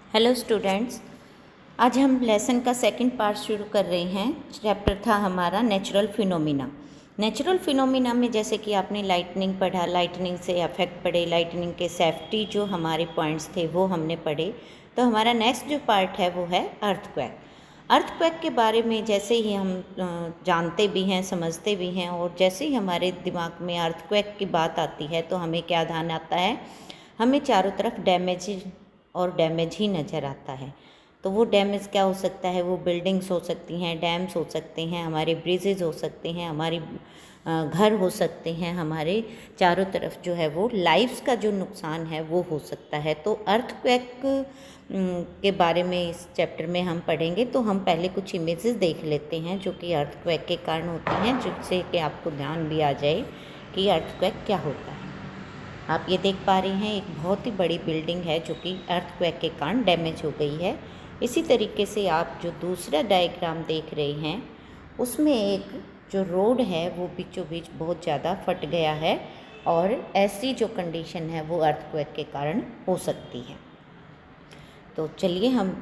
Hello students, आज हम lesson का सेकंड पार्ट शुरू कर रहे हैं। चैप्टर था हमारा नेचुरल फिनोमिना। नेचुरल फिनोमिना में जैसे कि आपने लाइटनिंग पढ़ा, लाइटनिंग से इफेक्ट पढ़े, लाइटनिंग के सेफ्टी जो हमारे पॉइंट्स थे वो हमने पढ़े। तो हमारा नेक्स्ट जो पार्ट है वो है अर्थक्वेक। अर्थक्वेक के बारे में जैसे ही हम जानते भी हैं, समझते भी हैं, और जैसे ही हमारे दिमाग में अर्थक्वेक की बात आती है तो हमें क्या ध्यान आता है, हमें चारों तरफ डैमेज ही नज़र आता है। तो वो डैमेज क्या हो सकता है, वो बिल्डिंग्स हो सकती हैं, डैम्स हो सकते हैं, हमारे ब्रिजेज हो सकते हैं, हमारी घर हो सकते हैं, हमारे चारों तरफ जो है वो लाइफ्स का जो नुकसान है वो हो सकता है। तो अर्थक्वेक के बारे में इस चैप्टर में हम पढ़ेंगे। तो हम पहले कुछ इमेजेस देख लेते हैं जो कि अर्थक्वेक के कारण होती हैं, जिससे कि आपको ध्यान भी आ जाए कि अर्थक्वेक क्या होता है। आप ये देख पा रहे हैं, एक बहुत ही बड़ी बिल्डिंग है जो कि अर्थक्वेक के कारण डैमेज हो गई है। इसी तरीके से आप जो दूसरा डायग्राम देख रहे हैं उसमें एक जो रोड है वो बीचों बीच बहुत ज़्यादा फट गया है, और ऐसी जो कंडीशन है वो अर्थक्वेक के कारण हो सकती है। तो चलिए हम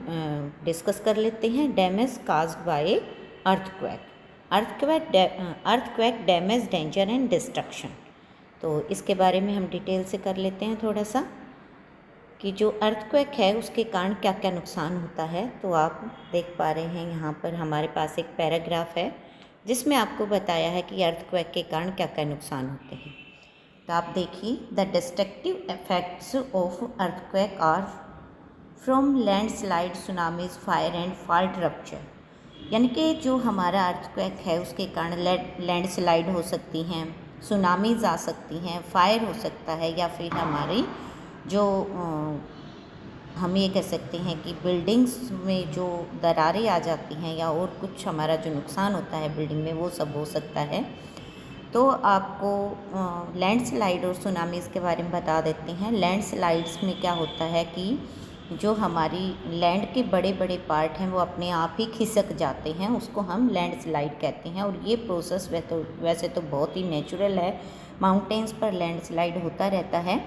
डिस्कस कर लेते हैं। Damage caused by earthquake. Earthquake damage, danger and destruction. तो इसके बारे में हम डिटेल से कर लेते हैं थोड़ा सा, कि जो अर्थक्वेक है उसके कारण क्या क्या नुकसान होता है। तो आप देख पा रहे हैं यहाँ पर हमारे पास एक पैराग्राफ है जिसमें आपको बताया है कि अर्थक्वेक के कारण क्या क्या नुकसान होते हैं। तो आप देखिए, the destructive effects of earthquake are from landslide, tsunamis, fire and fault rupture. यानी कि जो हमारा अर्थक्वेक है उसके कारण लैंडस्लाइड हो सकती हैं, सुनामीज आ सकती हैं, फायर हो सकता है, या फिर हमारी जो हम ये कह सकते हैं कि बिल्डिंग्स में जो दरारें आ जाती हैं, या और कुछ हमारा जो नुकसान होता है बिल्डिंग में, वो सब हो सकता है। तो आपको लैंडस्लाइड और सुनामीज़ के बारे में बता देते हैं। लैंडस्लाइड्स में क्या होता है कि जो हमारी लैंड के बड़े बड़े पार्ट हैं वो अपने आप ही खिसक जाते हैं, उसको हम लैंडस्लाइड कहते हैं। और ये प्रोसेस वैसे तो बहुत ही नेचुरल है, माउंटेन्स पर लैंडस्लाइड होता रहता है,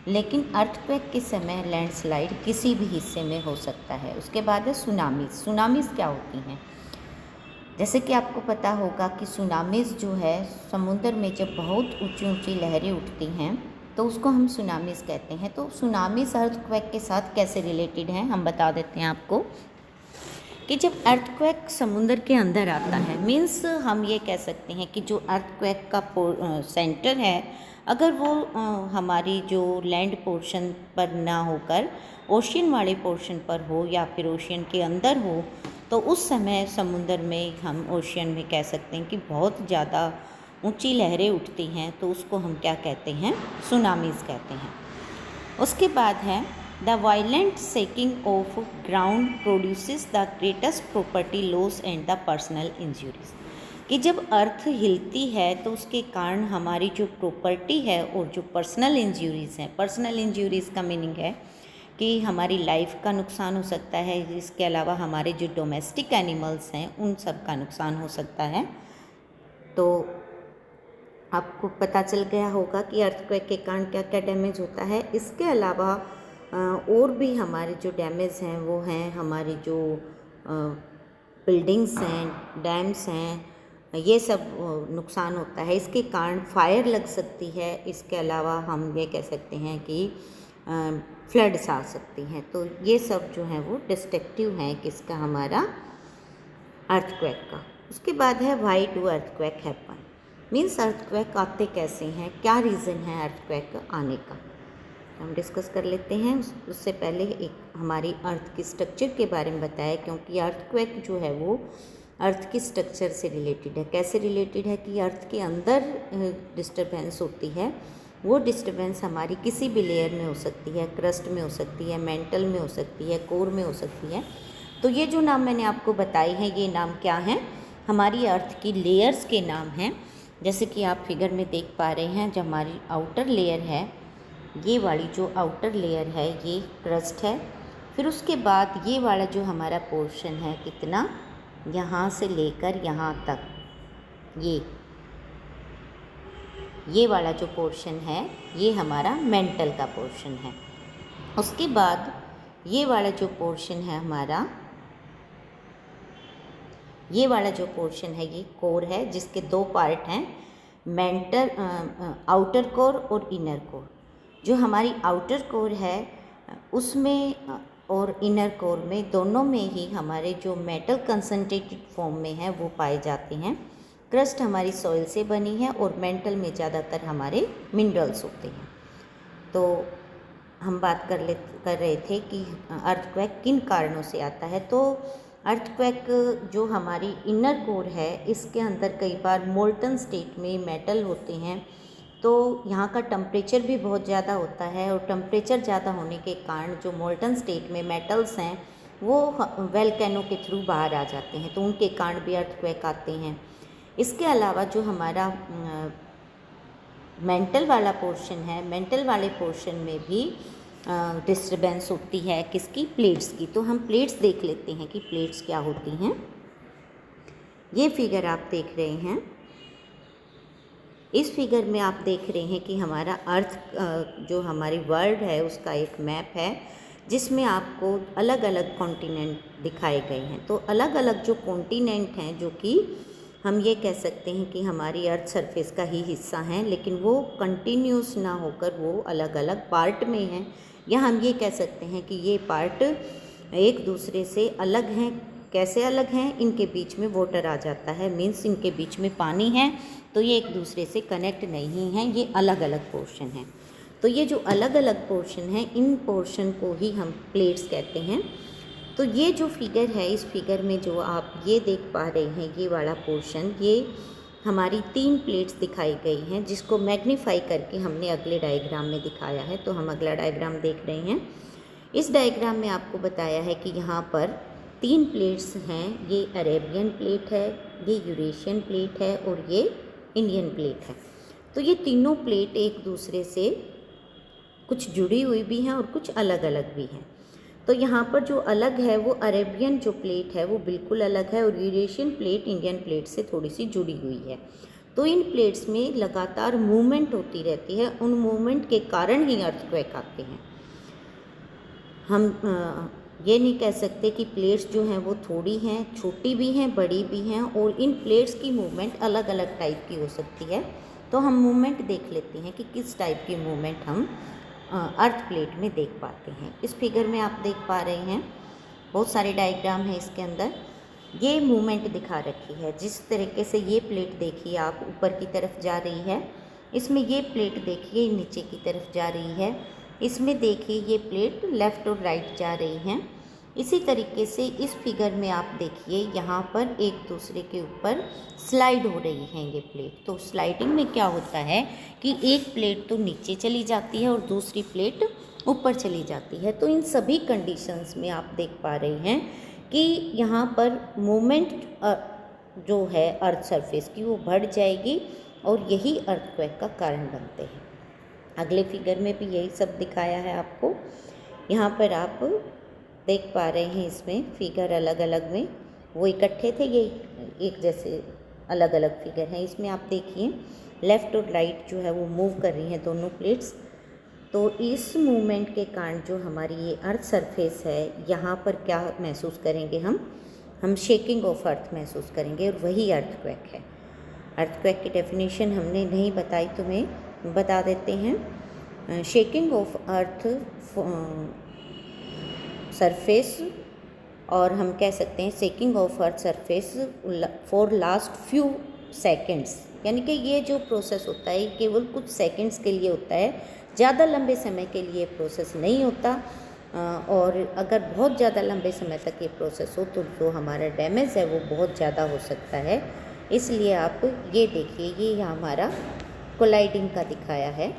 लेकिन अर्थक्वेक के समय लैंडस्लाइड किसी भी हिस्से में हो सकता है। उसके बाद है सुनामीज़। सुनामीज़ क्या होती हैं? जैसे कि आपको पता होगा कि सुनामीज़ जो है, समुद्र में जब बहुत ऊंची ऊंची लहरें उठती हैं तो उसको हम सुनामीज़ कहते हैं। तो सुनामीज़ अर्थक्वेक के साथ कैसे रिलेटेड हैं हम बता देते हैं आपको, कि जब अर्थक्वेक समुद्र के अंदर आता है, मीन्स हम ये कह सकते हैं कि जो अर्थक्वेक का सेंटर है, अगर वो हमारी जो लैंड पोर्शन पर ना होकर ओशियन वाले पोर्शन पर हो, या फिर ओशियन के अंदर हो, तो उस समय समुद्र में, हम ओशियन में कह सकते हैं कि बहुत ज़्यादा ऊंची लहरें उठती हैं, तो उसको हम क्या कहते हैं, सुनामीज़ कहते हैं। उसके बाद है the violent shaking of ground produces the greatest property loss and the personal injuries. कि जब अर्थ हिलती है तो उसके कारण हमारी जो प्रॉपर्टी है और जो पर्सनल इंजरीज़ हैं, पर्सनल इंजरीज़ का मीनिंग है कि हमारी लाइफ का नुकसान हो सकता है। इसके अलावा हमारे जो डोमेस्टिक एनिमल्स हैं उन सब का नुकसान हो सकता है। तो आपको पता चल गया होगा कि अर्थक्वेक के कारण क्या क्या डैमेज होता है। इसके अलावा और भी हमारे जो डैमेज हैं वो हैं हमारी जो बिल्डिंग्स हैं, डैम्स हैं, ये सब नुकसान होता है। इसके कारण फायर लग सकती है। इसके अलावा हम ये कह सकते हैं कि फ्लड्स आ सकती हैं। तो ये सब जो है वो डिस्ट्रक्टिव हैं किसका, हमारा अर्थक्वेक का। उसके बाद है why do earthquake happen, means earthquake आते कैसे हैं, क्या रीज़न है अर्थक्वेक आने का, हम डिस्कस कर लेते हैं। उससे पहले एक हमारी अर्थ की स्ट्रक्चर के बारे में बताया, क्योंकि अर्थक्वेक जो है वो अर्थ की स्ट्रक्चर से रिलेटेड है। कैसे रिलेटेड है कि अर्थ के अंदर डिस्टर्बेंस होती है, वो डिस्टर्बेंस हमारी किसी भी लेयर में हो सकती है, क्रस्ट में हो सकती है, मेंटल में हो सकती है, कोर में हो सकती है। तो ये जो नाम मैंने आपको बताए हैं, ये नाम क्या हैं, हमारी अर्थ की लेयर्स के नाम हैं। जैसे कि आप फिगर में देख पा रहे हैं, जो हमारी आउटर लेयर है, ये वाली जो आउटर लेयर है ये क्रस्ट है। फिर उसके बाद ये वाला जो हमारा पोर्शन है, कितना, यहाँ से लेकर यहाँ तक, ये वाला जो पोर्शन है ये हमारा मेंटल का पोर्शन है। उसके बाद ये वाला जो पोर्शन है हमारा, ये वाला जो पोर्शन है ये कोर है, जिसके दो पार्ट हैं, मेंटल आउटर कोर और इनर कोर। जो हमारी आउटर कोर है उसमें और इनर कोर में, दोनों में ही हमारे जो मेटल कंसनट्रेटेड फॉर्म में है वो पाए जाते हैं। क्रस्ट हमारी सॉइल से बनी है और मेंटल में ज़्यादातर हमारे मिनरल्स होते हैं। तो हम बात कर रहे थे कि अर्थक्वेक किन कारणों से आता है। तो अर्थक्वेक जो हमारी इनर कोर है इसके अंदर कई बार मोल्टन स्टेट में मेटल होते हैं, तो यहाँ का टेम्परेचर भी बहुत ज़्यादा होता है और टेम्परेचर ज़्यादा होने के कारण जो मोल्टन स्टेट में मेटल्स हैं वो वोल्केनो के थ्रू बाहर आ जाते हैं, तो उनके कारण भी अर्थक्वेक आते हैं। इसके अलावा जो हमारा मेंटल वाला पोर्शन है, मेंटल वाले पोर्शन में भी डिस्टर्बेंस होती है किसकी, प्लेट्स की। तो हम प्लेट्स देख लेते हैं कि प्लेट्स क्या होती हैं। ये फिगर आप देख रहे हैं, इस फिगर में आप देख रहे हैं कि हमारा अर्थ जो हमारी वर्ल्ड है उसका एक मैप है जिसमें आपको अलग अलग कॉन्टिनेंट दिखाए गए हैं। तो अलग अलग जो कॉन्टिनेंट हैं, जो कि हम ये कह सकते हैं कि हमारी अर्थ सरफेस का ही हिस्सा हैं, लेकिन वो कंटिन्यूस ना होकर वो अलग अलग पार्ट में हैं, या हम ये कह सकते हैं कि ये पार्ट एक दूसरे से अलग हैं। कैसे अलग हैं, इनके बीच में वाटर आ जाता है, मीन्स इनके बीच में पानी है, तो ये एक दूसरे से कनेक्ट नहीं हैं, ये अलग अलग पोर्शन हैं। तो ये जो अलग अलग पोर्शन हैं, इन पोर्शन को ही हम प्लेट्स कहते हैं। तो ये जो फिगर है, इस फिगर में जो आप ये देख पा रहे हैं, ये वाला पोर्शन, ये हमारी 3 प्लेट्स दिखाई गई हैं, जिसको मैग्नीफाई करके हमने अगले डायग्राम में दिखाया है। तो हम अगला डायग्राम देख रहे हैं। इस डायग्राम में आपको बताया है कि यहाँ पर 3 प्लेट्स हैं। ये अरेबियन प्लेट है, ये यूरेशियन प्लेट है और ये इंडियन प्लेट है। तो ये तीनों प्लेट एक दूसरे से कुछ जुड़ी हुई भी हैं और कुछ अलग अलग भी हैं। तो यहाँ पर जो अलग है वो अरेबियन जो प्लेट है वो बिल्कुल अलग है, और यूरेशियन प्लेट इंडियन प्लेट से थोड़ी सी जुड़ी हुई है। तो इन प्लेट्स में लगातार मूवमेंट होती रहती है, उन मूवमेंट के कारण ही अर्थक्वेक आते हैं। हम ये नहीं कह सकते कि प्लेट्स जो हैं वो थोड़ी हैं, छोटी भी हैं, बड़ी भी हैं, और इन प्लेट्स की मूवमेंट अलग अलग टाइप की हो सकती है। तो हम मूवमेंट देख लेते हैं कि किस टाइप की मूवमेंट हम अर्थ प्लेट में देख पाते हैं। इस फिगर में आप देख पा रहे हैं, बहुत सारे डायग्राम हैं इसके अंदर। ये मूवमेंट दिखा रखी है, जिस तरीके से ये प्लेट देखिए आप ऊपर की तरफ जा रही है, इसमें ये प्लेट देखिए नीचे की तरफ जा रही है, इसमें देखिए ये प्लेट लेफ़्ट और राइट जा रही हैं। इसी तरीके से इस फिगर में आप देखिए यहाँ पर एक दूसरे के ऊपर स्लाइड हो रही हैं ये प्लेट। तो स्लाइडिंग में क्या होता है कि एक प्लेट तो नीचे चली जाती है और दूसरी प्लेट ऊपर चली जाती है। तो इन सभी कंडीशंस में आप देख पा रहे हैं कि यहाँ पर मूवमेंट जो है अर्थ सरफेस की वो बढ़ जाएगी और यही अर्थक्वेक का कारण बनते हैं। अगले फिगर में भी यही सब दिखाया है आपको। यहाँ पर आप देख पा रहे हैं, इसमें फिगर अलग अलग में वो इकट्ठे थे, ये एक जैसे अलग अलग फिगर हैं। इसमें आप देखिए लेफ़्ट और राइट जो है वो मूव कर रही हैं दोनों प्लेट्स। तो इस मूवमेंट के कारण जो हमारी ये अर्थ सरफेस है, यहाँ पर क्या महसूस करेंगे हम शेकिंग ऑफ अर्थ महसूस करेंगे, और वही अर्थक्वेक है। अर्थक्वेक की डेफिनेशन हमने नहीं बताई, तुम्हें बता देते हैं। शेकिंग ऑफ अर्थ सरफेस, और हम कह सकते हैं shaking of earth surface for last few seconds, यानी कि ये जो प्रोसेस होता है केवल कुछ सेकंड्स के लिए होता है, ज़्यादा लंबे समय के लिए प्रोसेस नहीं होता। और अगर बहुत ज़्यादा लंबे समय तक ये प्रोसेस हो तो जो हमारा डैमेज है वो बहुत ज़्यादा हो सकता है। इसलिए आप ये देखिए, ये हमारा कोलाइडिंग का दिखाया है।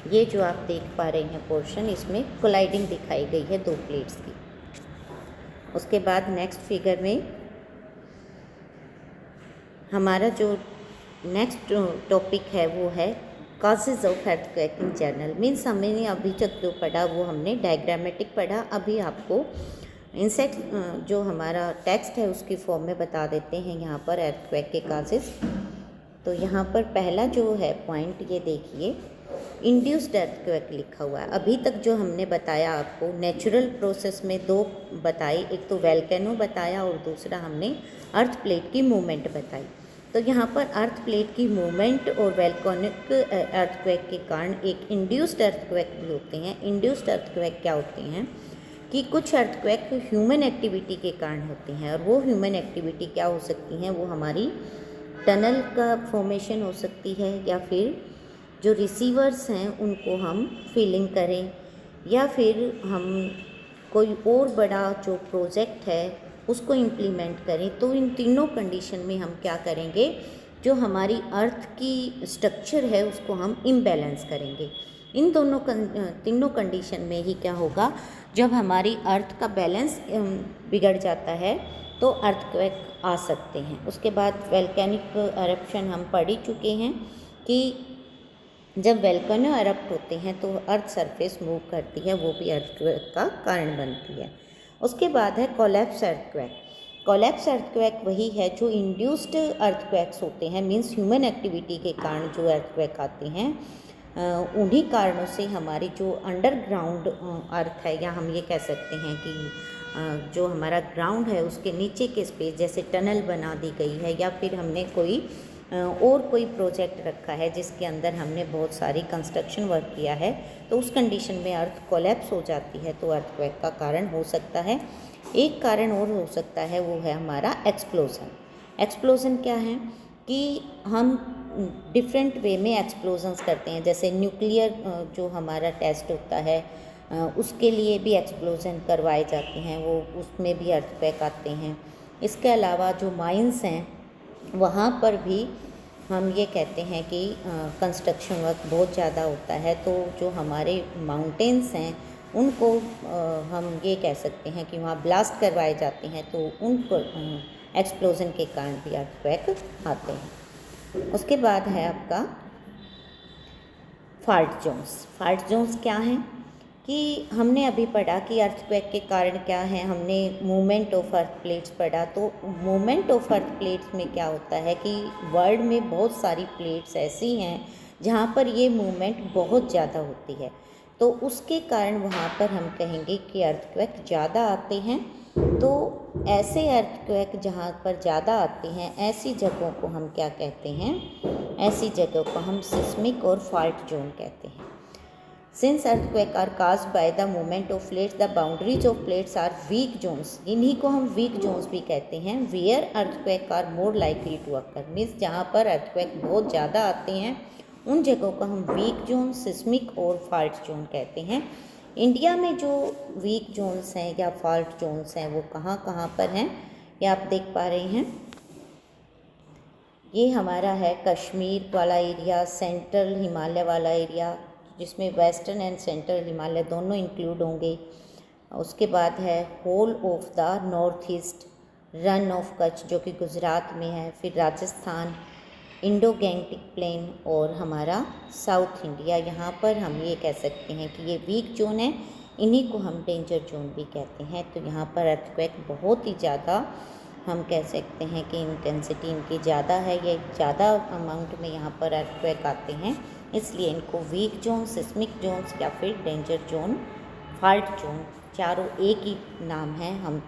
ये जो आप देख पा रहे हैं पोर्शन, इसमें कोलाइडिंग दिखाई गई है 2 प्लेट्स की। उसके बाद नेक्स्ट फिगर में हमारा जो नेक्स्ट टॉपिक है वो है causes of earthquake in general. Means हमने अभी तक जो पढ़ा वो हमने डायग्रामेटिक पढ़ा। अभी आपको इंसेक्ट जो हमारा टेक्स्ट है उसकी फॉर्म में बता देते हैं यहाँ पर अर्थक्वेक के कॉजेज़। तो यहाँ पर पहला जो है पॉइंट ये देखिए इंड्यूस्ड अर्थक्वेक लिखा हुआ है। अभी तक जो हमने बताया आपको नेचुरल प्रोसेस में दो बताई, एक तो वोल्केनो बताया और दूसरा हमने अर्थ प्लेट की मूवमेंट बताई। तो यहाँ पर अर्थ प्लेट की मूवमेंट और वोल्केनिक अर्थक्वेक के कारण एक इंड्यूस्ड अर्थक्वेक भी होते हैं। इंड्यूस्ड अर्थक्वेक क्या होते हैं कि कुछ अर्थक्वेक ह्यूमन एक्टिविटी के कारण होते हैं, और वो ह्यूमन एक्टिविटी क्या हो सकती हैं, वो हमारी टनल का फॉर्मेशन हो सकती है, या फिर जो रिसीवर्स हैं उनको हम फीलिंग करें, या फिर हम कोई और बड़ा जो प्रोजेक्ट है उसको इम्प्लीमेंट करें। तो इन तीनों कंडीशन में हम क्या करेंगे, जो हमारी अर्थ की स्ट्रक्चर है उसको हम इम्बैलेंस करेंगे। इन तीनों कंडीशन में ही क्या होगा, जब हमारी अर्थ का बैलेंस बिगड़ जाता है तो अर्थक्वेक आ सकते हैं। उसके बाद वोल्केनिक एरप्शन हम पढ़ ही चुके हैं कि जब वोल्केनो एरप्ट होते हैं तो अर्थ सरफेस मूव करती है, वो भी अर्थक्वेक का कारण बनती है। उसके बाद है कोलैप्स अर्थक्वेक। कोलैप्स अर्थक्वेक वही है जो इंड्यूस्ड अर्थक्वेक्स होते हैं, मींस ह्यूमन एक्टिविटी के कारण जो अर्थक्वेक आते हैं, उन्हीं कारणों से हमारी जो अंडरग्राउंड अर्थ है, या हम ये कह सकते हैं कि जो हमारा ग्राउंड है उसके नीचे के स्पेस, जैसे टनल बना दी गई है, या फिर हमने और कोई प्रोजेक्ट रखा है जिसके अंदर हमने बहुत सारी कंस्ट्रक्शन वर्क किया है, तो उस कंडीशन में अर्थ कोलैप्स हो जाती है, तो अर्थक्वेक का कारण हो सकता है। एक कारण और हो सकता है, वो है हमारा एक्सप्लोज़न। एक्सप्लोज़न क्या है कि हम डिफरेंट वे में एक्सप्लोजन्स करते हैं, जैसे न्यूक्लियर जो हमारा टेस्ट होता है उसके लिए भी एक्सप्लोजन करवाए जाते हैं, वो उसमें भी अर्थक्वेक आते हैं। इसके अलावा जो माइंस हैं वहाँ पर भी हम ये कहते हैं कि कंस्ट्रक्शन वर्क बहुत ज़्यादा होता है, तो जो हमारे माउंटेन्स हैं उनको हम ये कह सकते हैं कि वहाँ ब्लास्ट करवाए जाते हैं, तो उन पर एक्सप्लोजन के कारण भी अर्थक्वेक आते हैं। उसके बाद है आपका फाल्ट जोन्स। फाल्ट जोन्स क्या हैं कि हमने अभी पढ़ा कि अर्थक्वेक के कारण क्या है, हमने मूवमेंट ऑफ अर्थ प्लेट्स पढ़ा। तो मूवमेंट ऑफ अर्थ प्लेट्स में क्या होता है कि वर्ल्ड में बहुत सारी प्लेट्स ऐसी हैं जहाँ पर ये मूवमेंट बहुत ज़्यादा होती है, तो उसके कारण वहाँ पर हम कहेंगे कि अर्थक्वेक ज़्यादा आते हैं। तो ऐसे अर्थक्वेक जहाँ पर ज़्यादा आते हैं, ऐसी जगहों को हम क्या कहते हैं, ऐसी जगहों को हम सिस्मिक और फॉल्ट जोन कहते हैं। Since earthquake are caused by the movement of plates, the boundaries of plates are weak zones. इन्हीं को हम वीक जोन्स भी कहते हैं। Where earthquake are more likely to occur, means जहाँ पर अर्थक्वेक बहुत ज़्यादा आते हैं उन जगहों को हम वीक जोन, सिस्मिक और फॉल्ट जोन कहते हैं। इंडिया में जो वीक जोन्स हैं या फॉल्ट जोन्स हैं वो कहाँ कहाँ पर हैं, ये आप देख पा रहे हैं। ये हमारा है कश्मीर वाला एरिया, सेंट्रल हिमालय वाला एरिया, जिसमें वेस्टर्न एंड सेंट्रल हिमालय दोनों इंक्लूड होंगे। उसके बाद है whole of the north east, Rann of Kutch जो कि गुजरात में है, फिर राजस्थान, इंडो गैंगटिक प्लेन और हमारा साउथ इंडिया। यहाँ पर हम ये कह सकते हैं कि ये वीक जोन है, इन्हीं को हम डेंजर जोन भी कहते हैं। तो यहाँ पर अर्थक्वेक बहुत ही ज़्यादा, हम कह सकते हैं कि इंटेंसिटी इनकी ज़्यादा है, ये ज़्यादा अमाउंट में यहाँ पर अर्थक्वेक आते हैं, इसलिए इनको वीक जोन, सिस्मिक जोन्स या फिर डेंजर जोन, फॉल्ट जोन, चारों एक ही नाम है। हम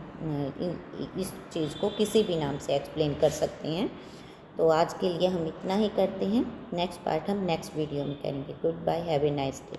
इस चीज़ को किसी भी नाम से एक्सप्लेन कर सकते हैं। तो आज के लिए हम इतना ही करते हैं, नेक्स्ट पार्ट हम नेक्स्ट वीडियो में करेंगे। Goodbye, have a nice day.